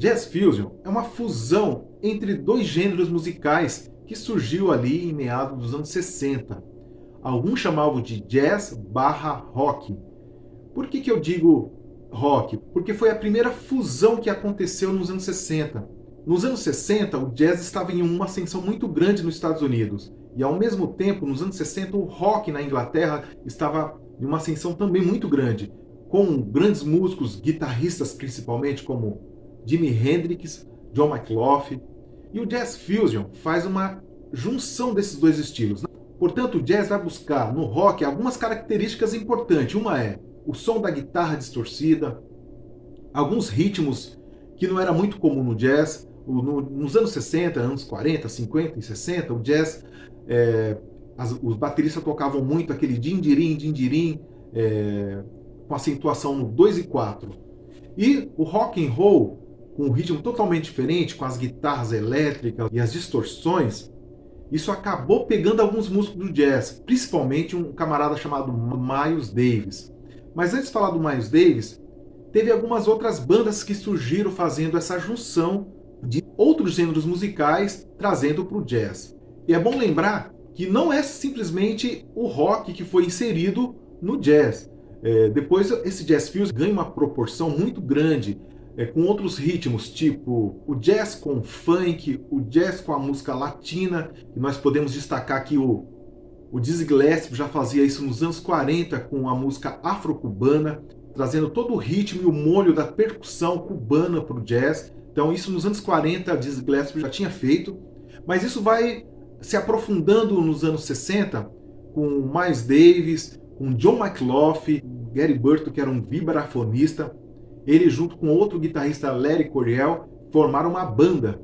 Jazz Fusion é uma fusão entre dois gêneros musicais que surgiu ali em meados dos anos 60. Alguns chamavam de jazz barra rock. Por que eu digo rock? Porque foi a primeira fusão que aconteceu nos anos 60. Nos anos 60, o jazz estava em uma ascensão muito grande nos Estados Unidos. E ao mesmo tempo, nos anos 60, o rock na Inglaterra estava em uma ascensão também muito grande, com grandes músicos, guitarristas principalmente, como Jimi Hendrix, John McLaughlin. E o Jazz Fusion faz uma junção desses dois estilos. Portanto, o jazz vai buscar no rock algumas características importantes. Uma é o som da guitarra distorcida, alguns ritmos que não era muito comum no jazz. Nos anos 60, anos 40, 50 e 60, o jazz, os bateristas tocavam muito aquele din-dirim, din-dirim, com acentuação no 2 e 4. E o rock and roll, com um ritmo totalmente diferente, com as guitarras elétricas e as distorções, isso acabou pegando alguns músicos do jazz, principalmente um camarada chamado Miles Davis. Mas antes de falar do Miles Davis, teve algumas outras bandas que surgiram fazendo essa junção de outros gêneros musicais, trazendo para o jazz. E é bom lembrar que não é simplesmente o rock que foi inserido no jazz. Depois esse Jazz Fusion ganha uma proporção muito grande, com outros ritmos, tipo o jazz com funk, o jazz com a música latina, e nós podemos destacar aqui o Dizzy Gillespie já fazia isso nos anos 40 com a música afro-cubana, trazendo todo o ritmo e o molho da percussão cubana para o jazz. Então isso nos anos 40 a Dizzy Gillespie já tinha feito, mas isso vai se aprofundando nos anos 60 com Miles Davis, com John McLaughlin, Gary Burton, que era um vibrafonista. Ele junto com outro guitarrista, Larry Coryell, formaram uma banda.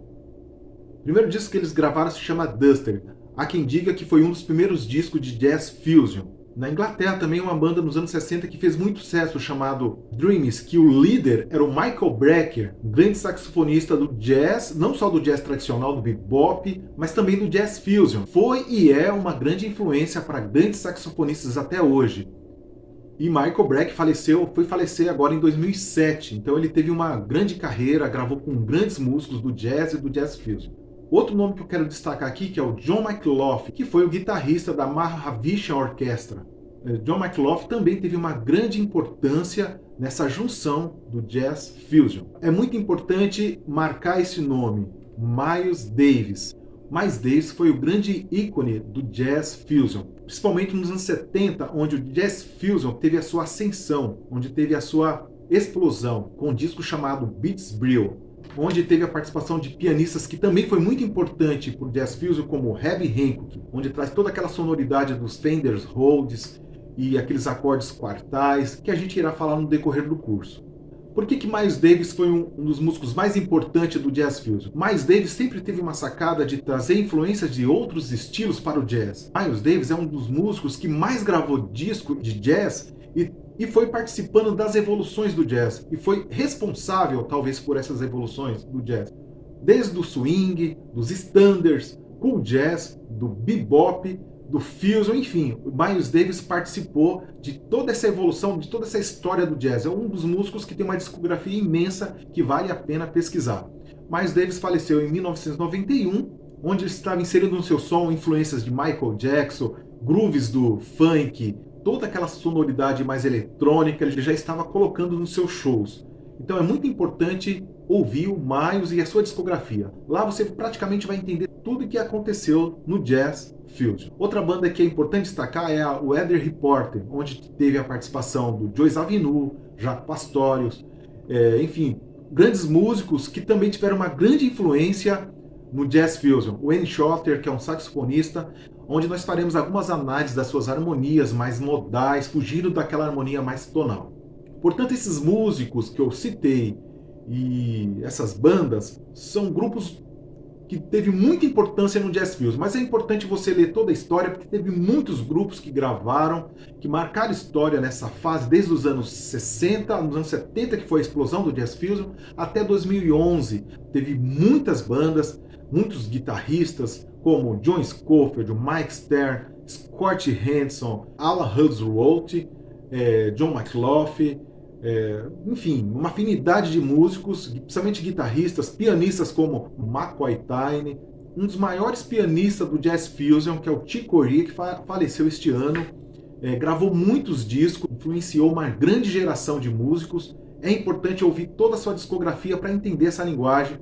O primeiro disco que eles gravaram se chama Duster. Há quem diga que foi um dos primeiros discos de Jazz Fusion. Na Inglaterra também uma banda nos anos 60 que fez muito sucesso, chamado Dreams, que o líder era o Michael Brecker, um grande saxofonista do jazz, não só do jazz tradicional, do bebop, mas também do Jazz Fusion. Foi e é uma grande influência para grandes saxofonistas até hoje. E Michael Brecker foi falecer agora em 2007, então ele teve uma grande carreira, gravou com grandes músicos do jazz e do Jazz Fusion. Outro nome que eu quero destacar aqui que é o John McLaughlin, que foi o guitarrista da Mahavishnu Orchestra. John McLaughlin também teve uma grande importância nessa junção do Jazz Fusion. É muito importante marcar esse nome, Miles Davis. Miles Davis foi o grande ícone do Jazz Fusion, principalmente nos anos 70, onde o Jazz Fusion teve a sua ascensão, onde teve a sua explosão, com um disco chamado Beats Brill, onde teve a participação de pianistas que também foi muito importante para o Jazz Fusion, como Herbie Hancock, onde traz toda aquela sonoridade dos Fender Rhodes e aqueles acordes quartais, que a gente irá falar no decorrer do curso. Por que Miles Davis foi um dos músicos mais importantes do Jazz Fusion? Miles Davis sempre teve uma sacada de trazer influências de outros estilos para o jazz. Miles Davis é um dos músicos que mais gravou disco de jazz e foi participando das evoluções do jazz. E foi responsável, talvez, por essas evoluções do jazz. Desde o swing, dos standards, cool jazz, do bebop, do fusion, enfim, o Miles Davis participou de toda essa evolução, de toda essa história do jazz. É um dos músicos que tem uma discografia imensa que vale a pena pesquisar. Miles Davis faleceu em 1991, onde ele estava inserindo no seu som influências de Michael Jackson, grooves do funk, toda aquela sonoridade mais eletrônica, ele já estava colocando nos seus shows. Então é muito importante ouvir o Miles e a sua discografia. Lá você praticamente vai entender tudo o que aconteceu no Jazz Fusion. Outra banda que é importante destacar é o Weather Reporter, onde teve a participação do Joe Zawinul, Jaco Pastorius, enfim, grandes músicos que também tiveram uma grande influência no Jazz Fusion. O Wayne Shorter, que é um saxofonista, onde nós faremos algumas análises das suas harmonias mais modais, fugindo daquela harmonia mais tonal. Portanto, esses músicos que eu citei e essas bandas são grupos que teve muita importância no Jazz Fusion, mas é importante você ler toda a história, porque teve muitos grupos que gravaram, que marcaram história nessa fase, desde os anos 60, nos anos 70, que foi a explosão do Jazz Fusion, até 2011. Teve muitas bandas, muitos guitarristas, como John Scofield, Mike Stern, Scott Hanson, Alan Hudson-Roth, John McLaughlin, enfim, uma afinidade de músicos, principalmente guitarristas, pianistas como McCoy Tyner, um dos maiores pianistas do Jazz Fusion, que é o Chick Corea, que faleceu este ano, gravou muitos discos, influenciou uma grande geração de músicos. É importante ouvir toda a sua discografia para entender essa linguagem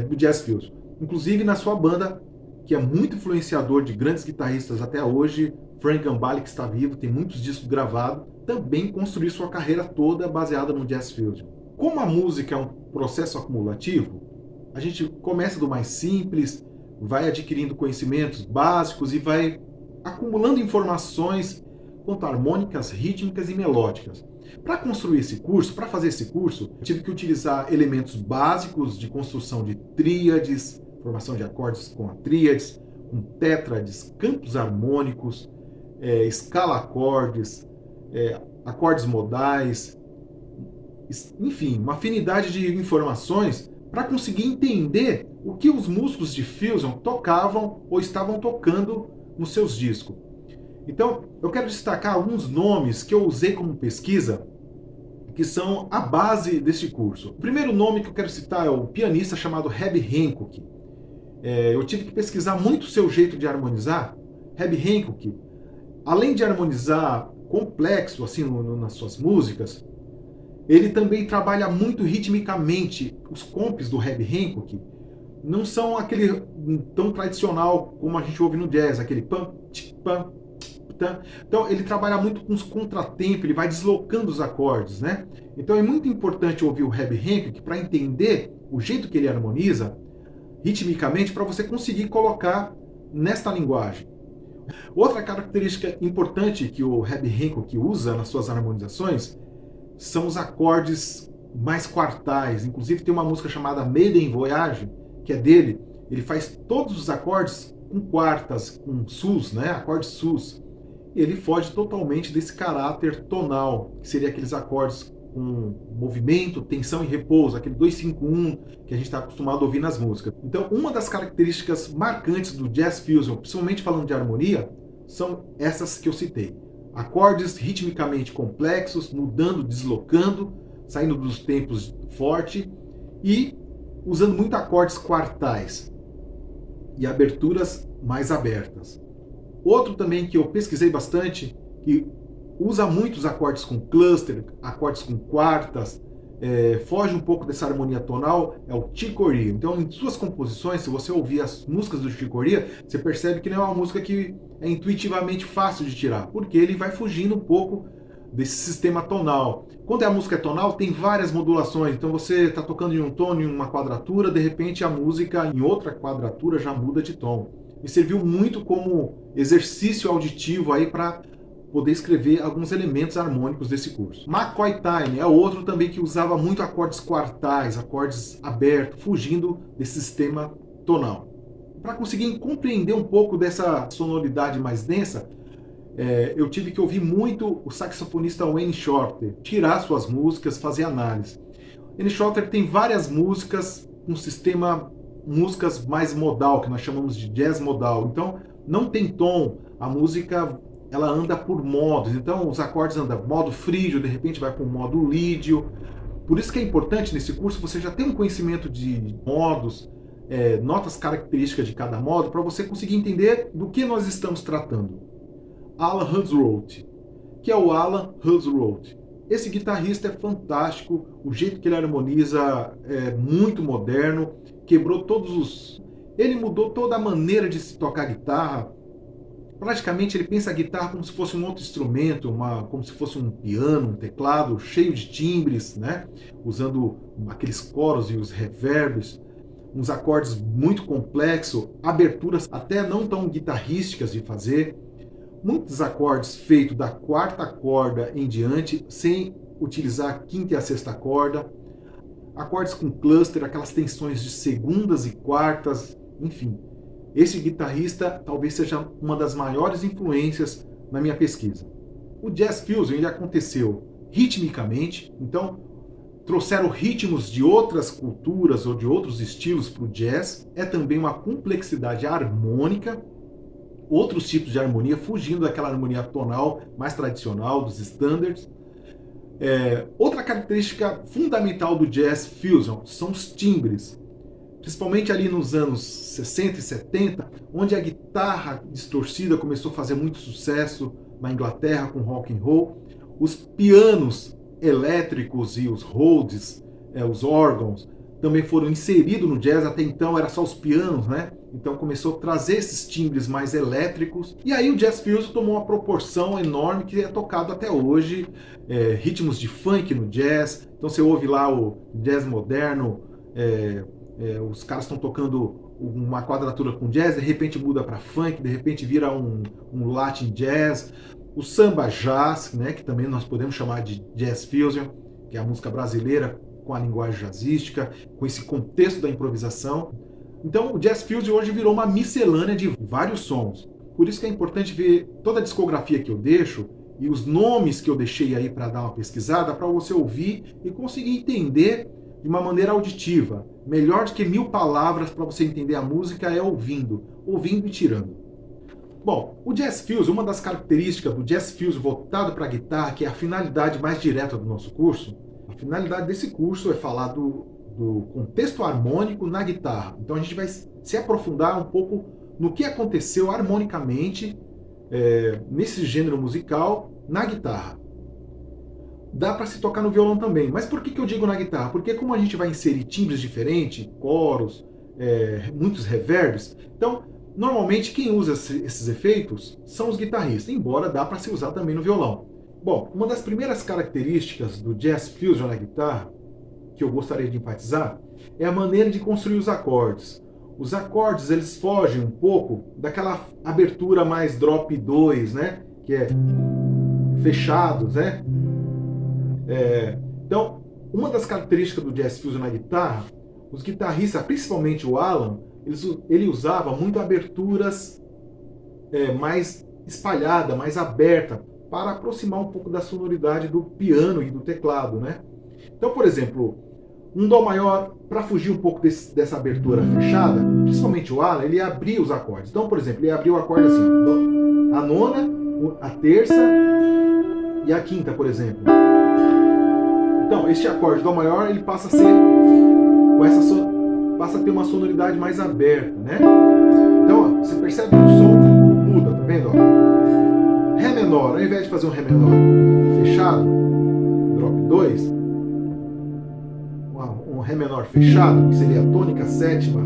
do Jazz Fusion. Inclusive na sua banda, que é muito influenciador de grandes guitarristas até hoje, Frank Gambale, que está vivo, tem muitos discos gravados, também construiu sua carreira toda baseada no Jazz Fusion. Como a música é um processo acumulativo, a gente começa do mais simples, vai adquirindo conhecimentos básicos e vai acumulando informações quanto a harmônicas, rítmicas e melódicas. Para construir esse curso, para fazer esse curso, eu tive que utilizar elementos básicos de construção de tríades, formação de acordes com a tríades, com tétrades, campos harmônicos, escala-acordes, acordes modais, enfim, uma afinidade de informações para conseguir entender o que os músicos de Fusion tocavam ou estavam tocando nos seus discos. Então, eu quero destacar alguns nomes que eu usei como pesquisa, que são a base deste curso. O primeiro nome que eu quero citar é o pianista chamado Herbie Hancock. Eu tive que pesquisar muito o seu jeito de harmonizar. Herbie Hancock, além de harmonizar complexo assim nas suas músicas, ele também trabalha muito ritmicamente. Os compos do Herbie Hancock não são aquele tão tradicional como a gente ouve no jazz, aquele pam, tch, pam. Então ele trabalha muito com os contratempos, ele vai deslocando os acordes, né? Então é muito importante ouvir o Herbie Hancock para entender o jeito que ele harmoniza ritmicamente, para você conseguir colocar nesta linguagem. Outra característica importante que o Herbie Hancock usa nas suas harmonizações são os acordes mais quartais. Inclusive tem uma música chamada Maiden Voyage, que é dele. Ele faz todos os acordes com quartas, com sus, né? Acordes sus. Ele foge totalmente desse caráter tonal, que seria aqueles acordes com movimento, tensão e repouso, aquele 2-5-1 que a gente está acostumado a ouvir nas músicas. Então, uma das características marcantes do Jazz Fusion, principalmente falando de harmonia, são essas que eu citei. Acordes ritmicamente complexos, mudando, deslocando, saindo dos tempos forte e usando muito acordes quartais e aberturas mais abertas. Outro também que eu pesquisei bastante, que usa muitos acordes com cluster, acordes com quartas, foge um pouco dessa harmonia tonal, é o Chick Corea. Então, em suas composições, se você ouvir as músicas do Chick Corea, você percebe que não é uma música que é intuitivamente fácil de tirar, porque ele vai fugindo um pouco desse sistema tonal. Quando a música é tonal, tem várias modulações. Então, você está tocando em um tom, em uma quadratura, de repente a música em outra quadratura já muda de tom. Me serviu muito como exercício auditivo aí para poder escrever alguns elementos harmônicos desse curso. McCoy Tyner é outro também que usava muito acordes quartais, acordes abertos, fugindo desse sistema tonal. Para conseguir compreender um pouco dessa sonoridade mais densa, eu tive que ouvir muito o saxofonista Wayne Shorter, tirar suas músicas, fazer análise. Wayne Shorter tem várias músicas com sistema músicas mais modal, que nós chamamos de jazz modal. Então, não tem tom, a música ela anda por modos. Então, os acordes andam modo frígio, de repente vai para o modo lídio. Por isso que é importante nesse curso você já ter um conhecimento de modos, notas características de cada modo, para você conseguir entender do que nós estamos tratando. Alan Husroth, que é o Alan Husroth. Esse guitarrista é fantástico, o jeito que ele harmoniza é muito moderno, quebrou todos os... Ele mudou toda a maneira de se tocar guitarra. Praticamente ele pensa a guitarra como se fosse um outro instrumento, como se fosse um piano, um teclado cheio de timbres, né? Usando aqueles coros e os reverbs, uns acordes muito complexos, aberturas até não tão guitarrísticas de fazer. Muitos acordes feitos da quarta corda em diante, sem utilizar a quinta e a sexta corda. Acordes com cluster, aquelas tensões de segundas e quartas, enfim. Esse guitarrista talvez seja uma das maiores influências na minha pesquisa. O Jazz Fusion ele aconteceu ritmicamente, então trouxeram ritmos de outras culturas ou de outros estilos para o jazz. É também uma complexidade harmônica, outros tipos de harmonia, fugindo daquela harmonia tonal mais tradicional, dos standards. Outra característica fundamental do Jazz Fusion são os timbres. Principalmente ali nos anos 60 e 70, onde a guitarra distorcida começou a fazer muito sucesso na Inglaterra com rock and roll. Os pianos elétricos e os Rhodes, os órgãos, também foram inseridos no jazz. Até então era só os pianos, né? Então começou a trazer esses timbres mais elétricos. E aí o Jazz Fusion tomou uma proporção enorme que é tocado até hoje. Ritmos de funk no jazz. Então você ouve lá o jazz moderno, os caras estão tocando uma quadratura com jazz, de repente muda para funk, de repente vira um Latin jazz. O samba jazz, né, que também nós podemos chamar de Jazz Fusion, que é a música brasileira com a linguagem jazzística, com esse contexto da improvisação. Então o Jazz Fusion hoje virou uma miscelânea de vários sons. Por isso que é importante ver toda a discografia que eu deixo e os nomes que eu deixei aí para dar uma pesquisada, para você ouvir e conseguir entender de uma maneira auditiva. Melhor do que 1000 palavras para você entender a música é ouvindo e tirando. Bom, o Jazz Fusion, uma das características do Jazz Fusion voltado para a guitarra, que é a finalidade mais direta do nosso curso, a finalidade desse curso é falar do contexto harmônico na guitarra. Então a gente vai se aprofundar um pouco no que aconteceu harmonicamente nesse gênero musical na guitarra. Dá para se tocar no violão também. Mas por que eu digo na guitarra? Porque como a gente vai inserir timbres diferentes, coros, muitos reverbs, então normalmente quem usa esses efeitos são os guitarristas, embora dá para se usar também no violão. Bom, uma das primeiras características do Jazz Fusion na guitarra, que eu gostaria de enfatizar, é a maneira de construir os acordes. Os acordes, eles fogem um pouco daquela abertura mais drop 2, né? Que é fechados, né? Então, uma das características do Jazz Fusion na guitarra, os guitarristas, principalmente o Alan, ele usava muito aberturas mais espalhada, mais aberta, para aproximar um pouco da sonoridade do piano e do teclado, né? Então, por exemplo, um Dó maior, para fugir um pouco dessa abertura fechada, principalmente o Alan, ele abria os acordes. Então, por exemplo, ele abria o acorde assim, a nona, a terça e a quinta, por exemplo. Então, este acorde Dó maior, ele passa a ser passa a ter uma sonoridade mais aberta, né? Então, ó, você percebe que o som muda, tá vendo? Ó? Ré menor, ao invés de fazer um Ré menor fechado, drop 2, um Ré menor fechado, que seria a tônica, sétima,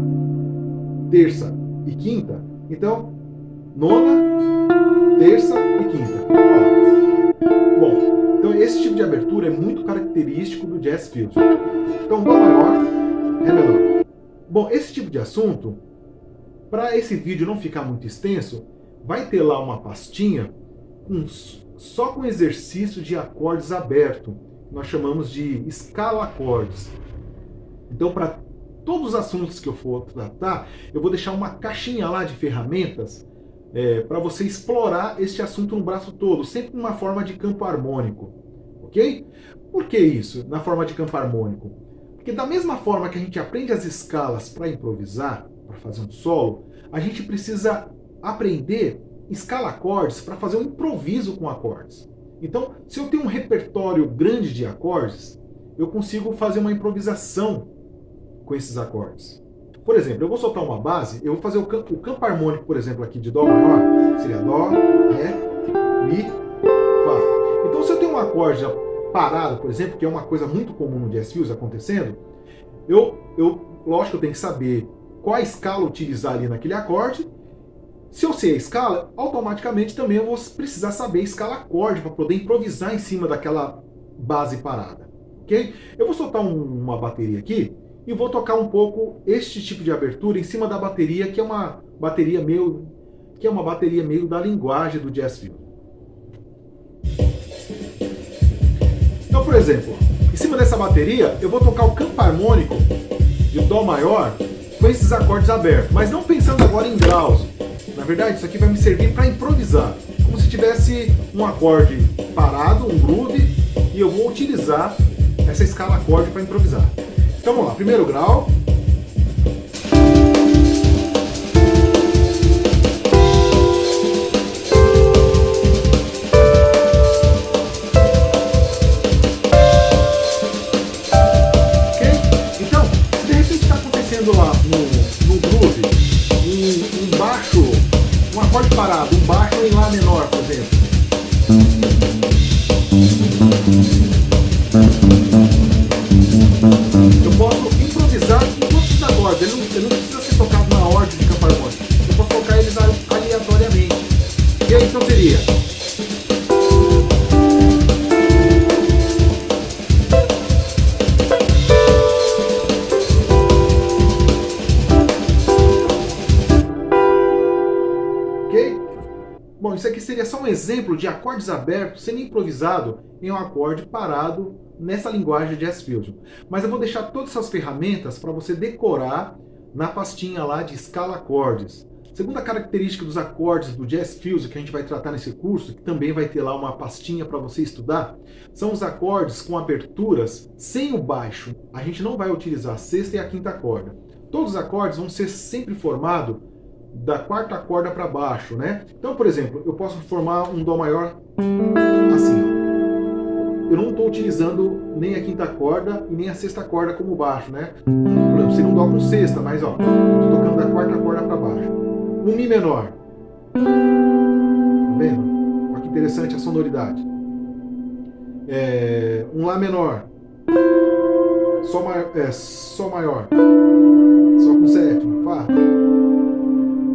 terça e quinta. Então, nona, terça e quinta. Ó. Bom, então esse tipo de abertura é muito característico do Jazz Fusion. Então, Dó maior, Ré menor. Bom, esse tipo de assunto, para esse vídeo não ficar muito extenso, vai ter lá uma pastinha só com exercício de acordes aberto. Nós chamamos de escala acordes. Então, para todos os assuntos que eu for tratar, eu vou deixar uma caixinha lá de ferramentas para você explorar este assunto no braço todo, sempre numa forma de campo harmônico. Ok? Por que isso, na forma de campo harmônico? Porque da mesma forma que a gente aprende as escalas para improvisar, para fazer um solo, a gente precisa aprender escala acordes para fazer um improviso com acordes. Então, se eu tenho um repertório grande de acordes, eu consigo fazer uma improvisação com esses acordes. Por exemplo, eu vou soltar uma base, eu vou fazer o campo harmônico, por exemplo, aqui de Dó maior, seria Dó, Ré, Mi, Fá. Então, se eu tenho um acorde parado, por exemplo, que é uma coisa muito comum no Jazz Fusion acontecendo, lógico, eu tenho que saber qual a escala utilizar ali naquele acorde. Se eu sei a escala, automaticamente também eu vou precisar saber a escala acorde para poder improvisar em cima daquela base parada. Ok? Eu vou soltar uma bateria aqui e vou tocar um pouco este tipo de abertura em cima da bateria, que é uma bateria meio da linguagem do Jazz Fusion. Então, por exemplo, em cima dessa bateria, eu vou tocar o campo harmônico de Dó maior com esses acordes abertos, mas não pensando agora em graus. Na verdade, isso aqui vai me servir para improvisar, como se tivesse um acorde parado, um groove, e eu vou utilizar essa escala acorde para improvisar. Então vamos lá, primeiro grau. acorde parado, um baixo em Lá menor, por exemplo. Eu posso improvisar com todos os acordes, ele não precisa ser tocado na ordem de campo harmônico. Eu posso tocar eles aleatoriamente. E aí, então seria... Bom, isso aqui seria só um exemplo de acordes abertos sendo improvisado em um acorde parado nessa linguagem de Jazz Fusion. Mas eu vou deixar todas essas ferramentas para você decorar na pastinha lá de escala acordes. Segunda característica dos acordes do Jazz Fusion que a gente vai tratar nesse curso, que também vai ter lá uma pastinha para você estudar, são os acordes com aberturas sem o baixo. A gente não vai utilizar a sexta e a quinta corda. Todos os acordes vão ser sempre formados da quarta corda para baixo, né? Então, por exemplo, eu posso formar um Dó maior assim, ó. Eu não estou utilizando nem a quinta corda e nem a sexta corda como baixo, né? Por exemplo, seria um Dó com sexta, mas ó, estou tocando da quarta corda para baixo. Um Mi menor. Tá vendo? Olha que interessante a sonoridade. Um Lá menor. Sol maior. Sol com sétima. Fá.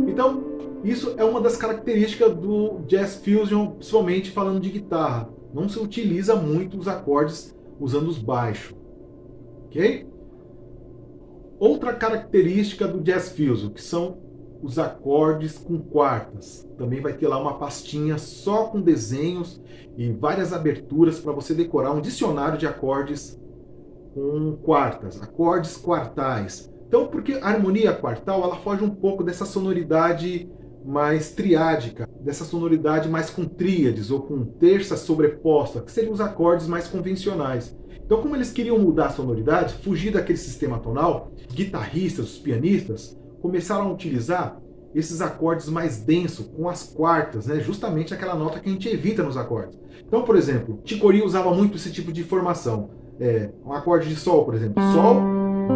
Então, isso é uma das características do Jazz Fusion, principalmente falando de guitarra. Não se utiliza muito os acordes usando os baixos. Ok? Outra característica do Jazz Fusion, que são os acordes com quartas. Também vai ter lá uma pastinha só com desenhos e várias aberturas para você decorar um dicionário de acordes com quartas, acordes quartais. Então, porque a harmonia quartal, ela foge um pouco dessa sonoridade mais triádica, dessa sonoridade mais com tríades ou com terça sobreposta, que seriam os acordes mais convencionais. Então, como eles queriam mudar a sonoridade, fugir daquele sistema tonal, os guitarristas, os pianistas, começaram a utilizar esses acordes mais densos, com as quartas, né? Justamente aquela nota que a gente evita nos acordes. Então, por exemplo, Chick Corea usava muito esse tipo de formação. Um acorde de Sol, por exemplo. Sol,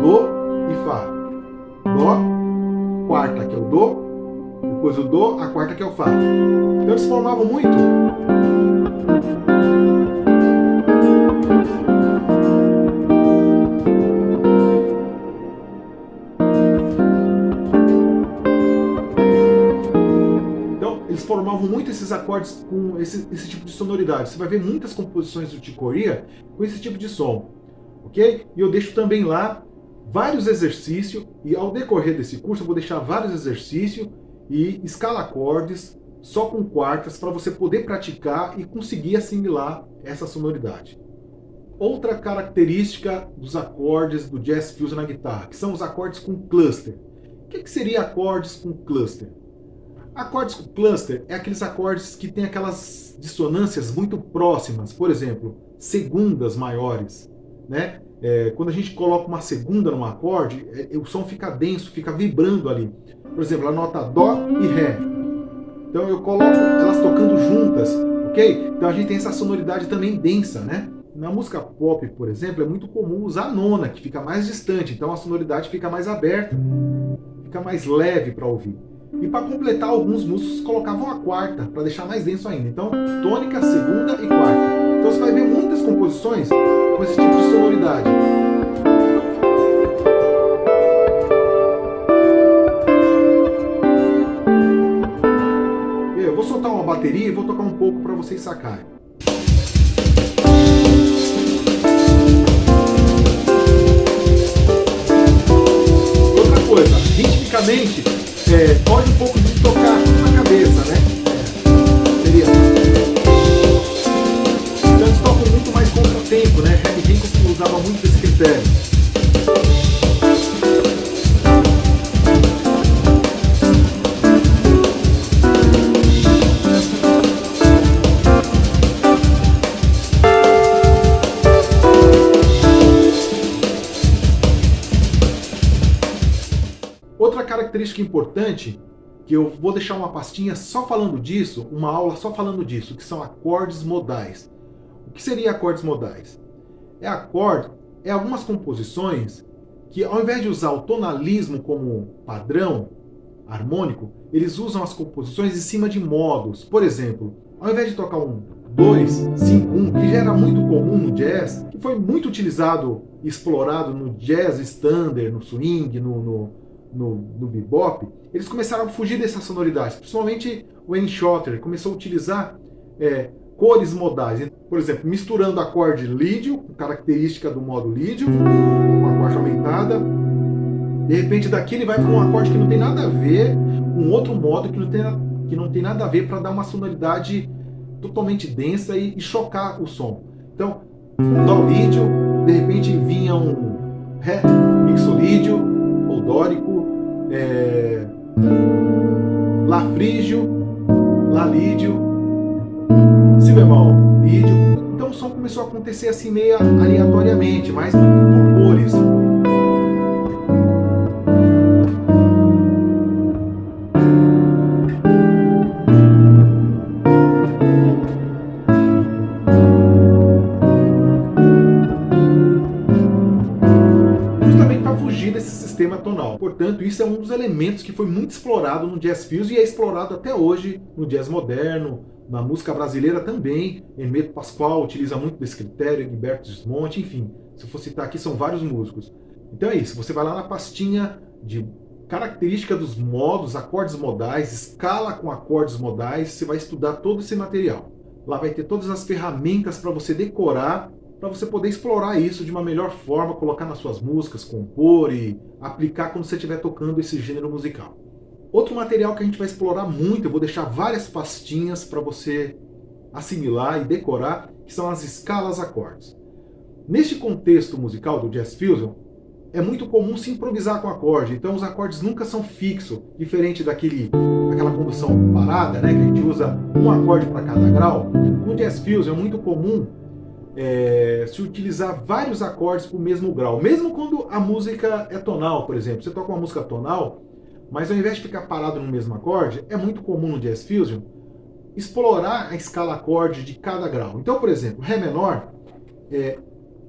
Dó e Fá. Dó, quarta que é o Dó, depois o Dó, a quarta que é o Fá. Então eles formavam muito. Então eles formavam muito esses acordes com esse tipo de sonoridade. Você vai ver muitas composições do Chick Corea com esse tipo de som. Ok? E eu deixo também lá vários exercícios, e ao decorrer desse curso eu vou deixar vários exercícios e escala acordes só com quartas para você poder praticar e conseguir assimilar essa sonoridade. Outra característica dos acordes do Jazz Fusion na guitarra, que são os acordes com cluster. O que seria acordes com cluster? Acordes com cluster é aqueles acordes que têm aquelas dissonâncias muito próximas, por exemplo, segundas maiores, né? Quando a gente coloca uma segunda num acorde, o som fica denso, fica vibrando ali. Por exemplo, a nota Dó e Ré. Então eu coloco elas tocando juntas, ok? Então a gente tem essa sonoridade também densa, né? Na música pop, por exemplo, é muito comum usar a nona, que fica mais distante. Então a sonoridade fica mais aberta, fica mais leve para ouvir. E para completar, alguns músicos colocavam a quarta, para deixar mais denso ainda. Então, tônica, segunda e quarta. Então você vai ver muitas composições com esse tipo de sonoridade. Eu vou soltar uma bateria e vou tocar um pouco para vocês sacarem. Outra coisa, ritmicamente, pode um pouco de tocar na cabeça, né? Seria. Então eles tocam muito mais contratempo, né? Herbie Hancock usava muito esse critério. Outra característica importante, que eu vou deixar uma pastinha só falando disso, uma aula só falando disso, que são acordes modais. O que seria acordes modais? É algumas composições que, ao invés de usar o tonalismo como padrão, harmônico, eles usam as composições em cima de modos. Por exemplo, ao invés de tocar um 2, 5, 1, que já era muito comum no jazz, que foi muito utilizado e explorado no jazz standard, no swing, no bebop, eles começaram a fugir dessas sonoridades. Principalmente o Wayne Shorter começou a utilizar cores modais. Por exemplo, misturando acorde lídio, característica do modo lídio, com acorde aumentada. De repente daqui ele vai para um acorde que não tem nada a ver, um outro modo que não tem nada a ver, para dar uma sonoridade totalmente densa e chocar o som. Então, dó lídio, de repente vinha um ré mixolídio ou dórico, lá frígio, lá lídio, si bemol lídio. Então o som começou a acontecer assim meio aleatoriamente, mas por cores. Sistema tonal. Portanto, isso é um dos elementos que foi muito explorado no jazz fusion e é explorado até hoje no jazz moderno, na música brasileira também. Hermeto Pascoal utiliza muito desse critério, Egberto Gismonti, enfim. Se eu for citar aqui, são vários músicos. Então é isso, você vai lá na pastinha de característica dos modos, acordes modais, escala com acordes modais, você vai estudar todo esse material. Lá vai ter todas as ferramentas para você decorar, para você poder explorar isso de uma melhor forma, colocar nas suas músicas, compor e aplicar quando você estiver tocando esse gênero musical. Outro material que a gente vai explorar muito, eu vou deixar várias pastinhas para você assimilar e decorar, que são as escalas acordes. Neste contexto musical do Jazz Fusion, é muito comum se improvisar com acorde, então os acordes nunca são fixos, diferente daquela condução parada, né, que a gente usa um acorde para cada grau. No Jazz Fusion é muito comum se utilizar vários acordes para o mesmo grau, mesmo quando a música é tonal, por exemplo. Você toca uma música tonal, mas ao invés de ficar parado no mesmo acorde, é muito comum no Jazz Fusion explorar a escala acorde de cada grau. Então, por exemplo, Ré menor, é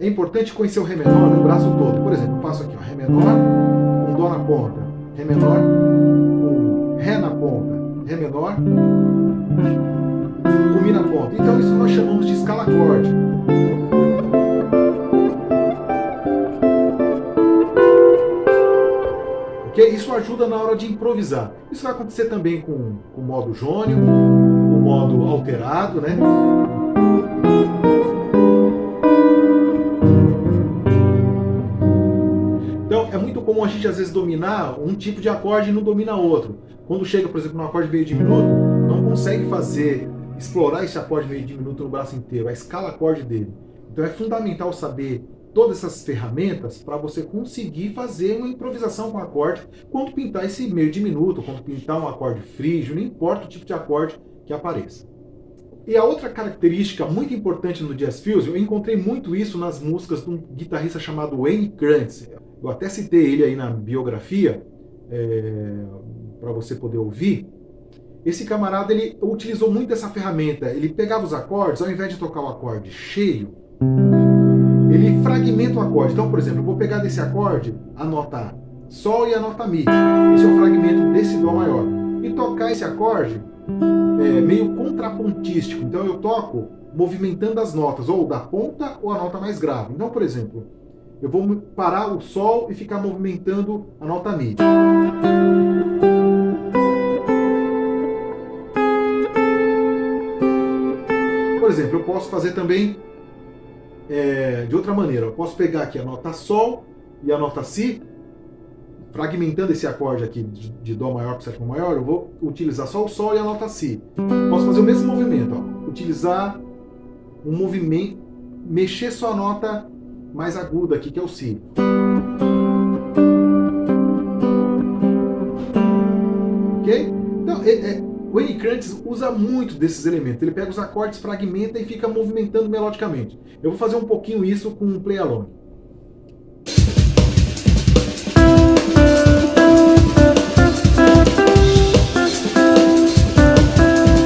importante conhecer o Ré menor no braço todo. Por exemplo, eu faço aqui, ó, Ré menor com Dó na ponta, Ré menor com Ré na ponta, Ré menor com Mi na ponta. Então isso nós chamamos de escala acorde. Okay? Isso ajuda na hora de improvisar. Isso vai acontecer também com o modo jônio, o modo alterado, né? Então é muito comum a gente às vezes dominar um tipo de acorde e não domina outro. Quando chega, por exemplo, num acorde meio diminuto, não consegue explorar esse acorde meio diminuto no braço inteiro, a escala acorde dele. Então é fundamental saber todas essas ferramentas para você conseguir fazer uma improvisação com acorde quando pintar esse meio diminuto, quando pintar um acorde frígio, não importa o tipo de acorde que apareça. E a outra característica muito importante no Jazz Fusion, eu encontrei muito isso nas músicas de um guitarrista chamado Wayne Krantz. Eu até citei ele aí na biografia, para você poder ouvir. Esse camarada, ele utilizou muito essa ferramenta. Ele pegava os acordes, ao invés de tocar o acorde cheio, ele fragmenta o acorde. Então, por exemplo, eu vou pegar desse acorde a nota Sol e a nota Mi. Esse é o fragmento desse Dó maior. E tocar esse acorde meio contrapontístico. Então eu toco movimentando as notas, ou da ponta ou a nota mais grave. Então, por exemplo, eu vou parar o Sol e ficar movimentando a nota Mi. Por exemplo, eu posso fazer também de outra maneira. Eu posso pegar aqui a nota Sol e a nota Si, fragmentando esse acorde aqui de Dó maior com sétima maior, eu vou utilizar só o Sol e a nota Si. Posso fazer o mesmo movimento, ó. Utilizar um movimento, mexer só a nota mais aguda aqui, que é o Si. Ok? Então, o Wayne Krantz usa muito desses elementos. Ele pega os acordes, fragmenta e fica movimentando melodicamente. Eu vou fazer um pouquinho isso com um play along.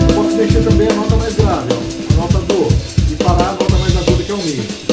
Eu posso mexer também a nota mais grave, ó, a nota Dó, e parar a nota mais aguda, que é o Mi.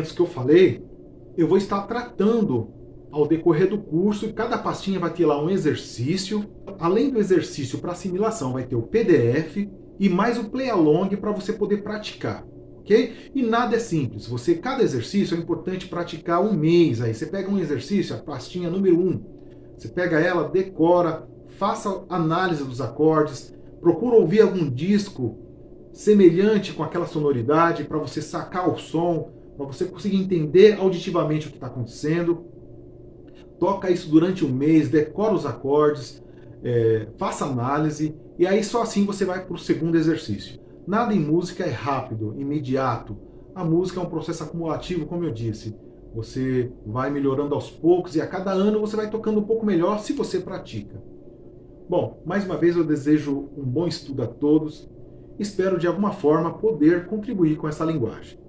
instrumentos que eu falei, eu vou estar tratando ao decorrer do curso, e cada pastinha vai ter lá um exercício. Além do exercício para assimilação, vai ter o PDF e mais o play along para você poder praticar, ok? E nada é simples. Cada exercício é importante praticar um mês. Aí você pega um exercício, a pastinha número 1, você pega ela, decora, faça análise dos acordes, procura ouvir algum disco semelhante com aquela sonoridade para você sacar o som, para você conseguir entender auditivamente o que está acontecendo. Toca isso durante um mês, decora os acordes, faça análise, e aí só assim você vai para o segundo exercício. Nada em música é rápido, imediato. A música é um processo acumulativo, como eu disse. Você vai melhorando aos poucos e a cada ano você vai tocando um pouco melhor se você pratica. Bom, mais uma vez eu desejo um bom estudo a todos. Espero de alguma forma poder contribuir com essa linguagem.